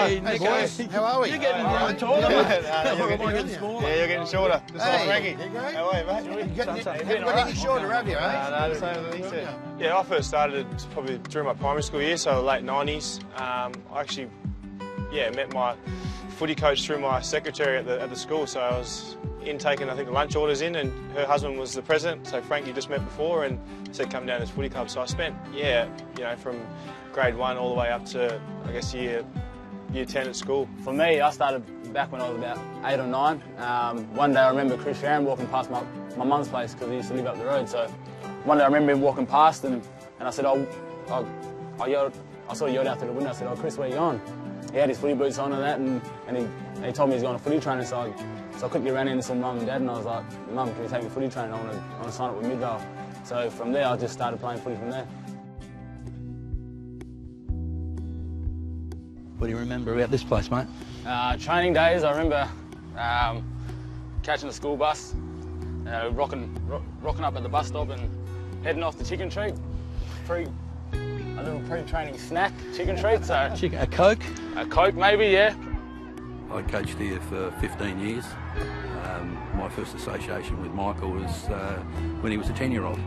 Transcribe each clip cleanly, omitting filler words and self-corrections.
Hey, boys. How are we? You're getting taller. Yeah, you're getting shorter. Just like Frankie. There you go. How are you, mate? You're getting any shorter, have you, eh? No, the same as he said. Yeah, I first started probably during my primary school year, so late 90s. I actually, met my footy coach through my secretary at the school, so I was taking, I think, the lunch orders in, and her husband was the president, so Frank you just met before, and said come down to this footy club. So I spent, from grade 1 all the way up to, I guess, year 10 at school. For me, I started back when I was about 8 or 9. One day I remember Chris Sharon walking past my mum's place because he used to live up the road. So one day I remember him walking past, and I said, I sort of yelled out through the window. I said, "Oh, Chris, where are you going?" He had his footy boots on and that, and he told me he's going to footy training. So I quickly ran in and saw Mum and Dad, and I was like, "Mum, can you take me footy training? I want to sign up with Midvale." So from there, I just started playing footy from there. What do you remember about this place, mate? Training days, I remember catching the school bus, rocking up at the bus stop and heading off to Chicken Treat. A little pre-training snack, Chicken Treat. So A Coke? A Coke maybe, yeah. I coached here for 15 years. My first association with Michael was when he was a 10-year-old.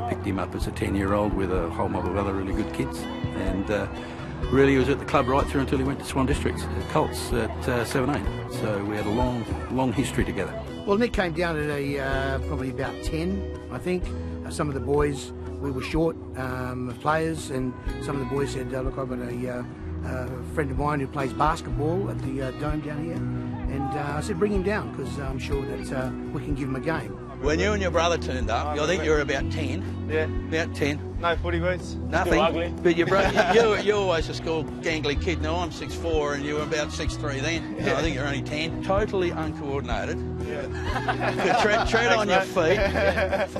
I picked him up as a 10-year-old with a whole mob of other really good kids, and really he was at the club right through until he went to Swan Districts, Colts at 17. So we had a long history together. Well, Nick came down at probably about 10, I think. Some of the boys, we were short of players, and some of the boys said, "Look, I've got a friend of mine who plays basketball at the Dome down here," and I said, "Bring him down, because I'm sure that we can give him a game." When you and your brother turned up, I think you were about 10. Yeah. About 10. No footy boots. Nothing. Still ugly. But you're always a school gangly kid. Now I'm 6'4", and you were about 6'3" then. Yeah. No, I think you're only 10. Totally uncoordinated. Yeah. tread on your feet.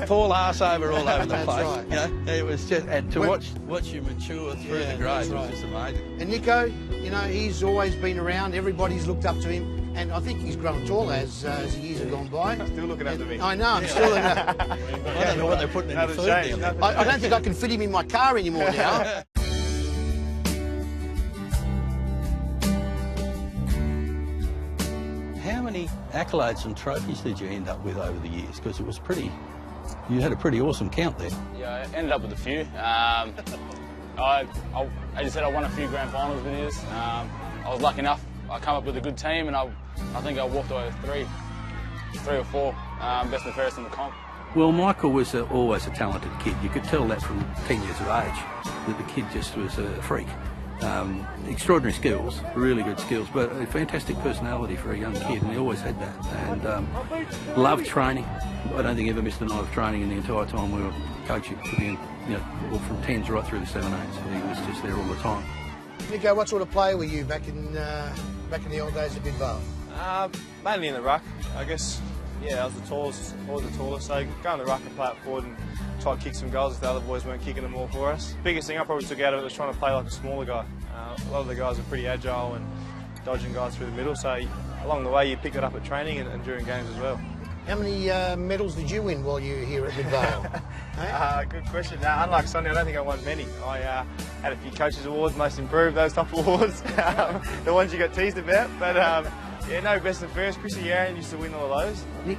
Fall ass over all over the That's place. right. You know, it was just, and to watch you mature through the grades was just amazing. And Nico, he's always been around. Everybody's looked up to him. And I think he's grown tall as the years have gone by. Still looking after me. I know, I'm still in a... I don't know what they're putting in your food changed, down there. I don't think I can fit him in my car anymore now. How many accolades and trophies did you end up with over the years? Because it was you had a pretty awesome count there. Yeah, I ended up with a few. As you said, I won a few grand finals with this. I was lucky enough. I come up with a good team, and I think I walked away with three or four best and fairest in the comp. Well, Michael was always a talented kid. You could tell that from 10 years of age, that the kid just was a freak. Extraordinary skills, really good skills, but a fantastic personality for a young kid, and he always had that. And loved training. I don't think he ever missed a night of training in the entire time we were coaching, from 10s right through the 17s. He was just there all the time. Nico, what sort of player were you back in the old days of Midvale? Mainly in the ruck, I guess. Yeah, I was the tallest, always the tallest. So go in the ruck and play up forward and try to kick some goals if the other boys weren't kicking them all for us. Biggest thing I probably took out of it was trying to play like a smaller guy. A lot of the guys are pretty agile and dodging guys through the middle, so along the way you pick it up at training and during games as well. How many medals did you win while you were here at Midvale? Good question. Unlike Sonny, I don't think I won many. I had a few coaches' awards, most improved, those type of awards, the ones you got teased about. But no best and fairest. Chrissy Yarran used to win all of those. Nick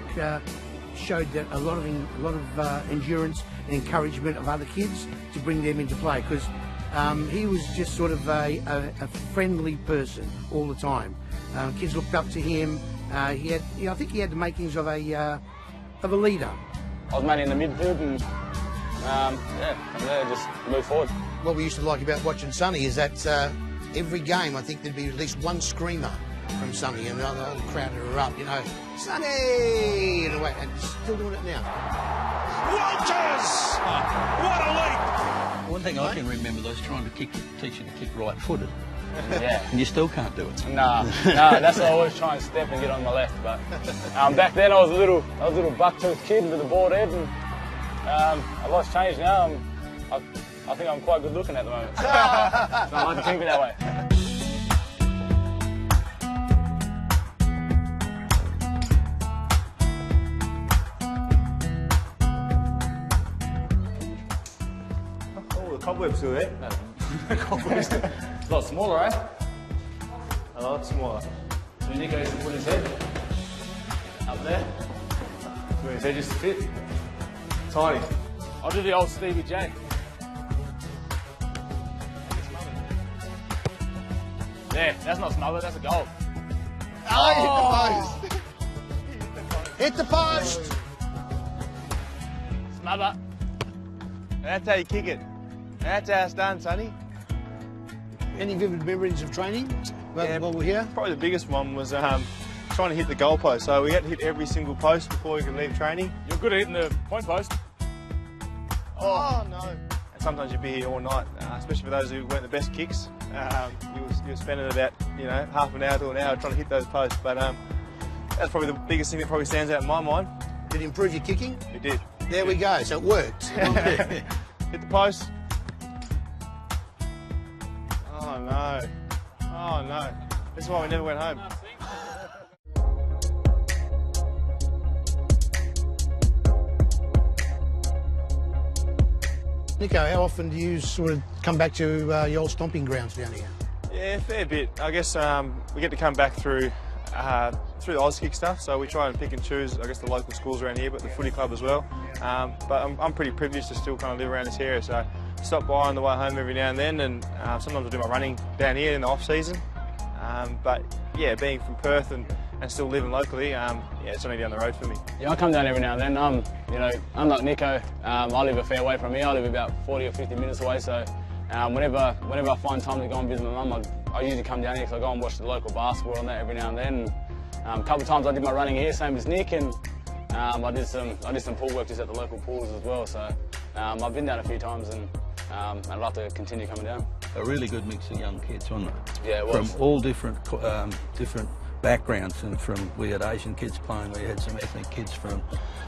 showed that a lot of endurance and encouragement of other kids to bring them into play, because he was just sort of a friendly person all the time. Kids looked up to him. I think he had the makings of a leader. I was mainly in the midfield, and from there just move forward. What we used to like about watching Sonny is that every game, I think there'd be at least one screamer from Sonny, and the whole crowd would erupt, Sonny! And still doing it now. Walters! What a leap! One thing I can remember was trying to teach you to kick right-footed. Yeah. And you still can't do it. No, that's why I always try and step and get on my left. But back then I was a little buck-toothed kid with a bald head, and a lot's changed now. I think I'm quite good looking at the moment. So I like to think of it that way. Oh, the cobweb's still there. It's a lot smaller, eh? A lot smaller. So Nico used to put his head up there. Where his head used to fit. Tiny. I'll do the old Stevie J. There, that's not smothered, that's a goal. Oh, hit the post! Smother. That's how you kick it. That's how it's done, Sonny. Any vivid memories of training while we're here? Probably the biggest one was trying to hit the goal post. So we had to hit every single post before we could leave training. You're good at hitting the point post. Oh no. And sometimes you'd be here all night, especially for those who weren't the best kicks. You were spending about, half an hour to an hour trying to hit those posts. But that's probably the biggest thing that probably stands out in my mind. Did it improve your kicking? It did. There we go, so it worked. Hit the post. Oh no. Oh no. This is why we never went home. Nico, how often do you sort of come back to your old stomping grounds down here? Yeah, a fair bit. I guess we get to come back through the Auskick stuff, so we try and pick and choose, I guess, the local schools around here, but the footy club as well. But I'm pretty privileged to still kind of live around this area, so I stop by on the way home every now and then, and sometimes I do my running down here in the off-season. But yeah, being from Perth and still living locally, yeah, it's only down the road for me. Yeah, I come down every now and then. Unlike Nico, I live a fair way from here. I live about 40 or 50 minutes away, so whenever I find time to go and visit my mum, I usually come down here because I go and watch the local basketball and that every now and then. A couple of times I did my running here, same as Nick, and I did some pool work just at the local pools as well. So I've been down a few times, and I'd love to continue coming down. A really good mix of young kids, wasn't it? Yeah, it was. From all different backgrounds, and we had Asian kids playing, we had some ethnic kids from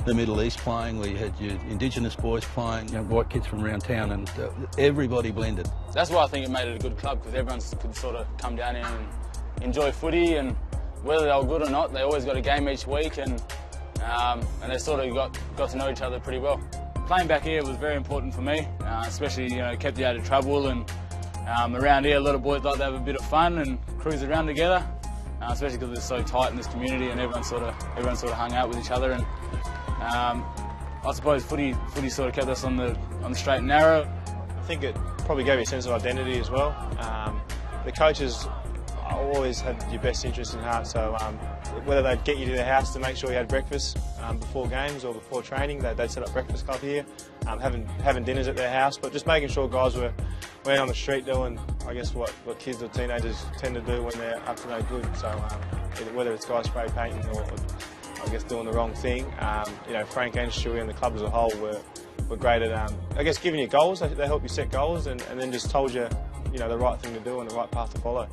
the Middle East playing, we had your Indigenous boys playing, white kids from around town, and everybody blended. That's why I think it made it a good club, because everyone could sort of come down here and enjoy footy, and whether they were good or not, they always got a game each week, and they sort of got to know each other pretty well. Playing back here was very important for me, especially kept you out of trouble, and around here a lot of boys like to have a bit of fun and cruise around together. Especially because it's so tight in this community, and everyone sort of hung out with each other, and I suppose footy sort of kept us on the straight and narrow. I think it probably gave you a sense of identity as well. The coaches always had your best interests in heart, so whether they'd get you to their house to make sure you had breakfast before games or before training, they'd set up breakfast club here, having dinners at their house, but just making sure guys were on the street doing, I guess, what kids or teenagers tend to do when they're up to no good. So whether it's guys spray painting or I guess doing the wrong thing, Frank and Stewie and the club as a whole were great at, I guess, giving you goals. They help you set goals, and then just told you, the right thing to do and the right path to follow.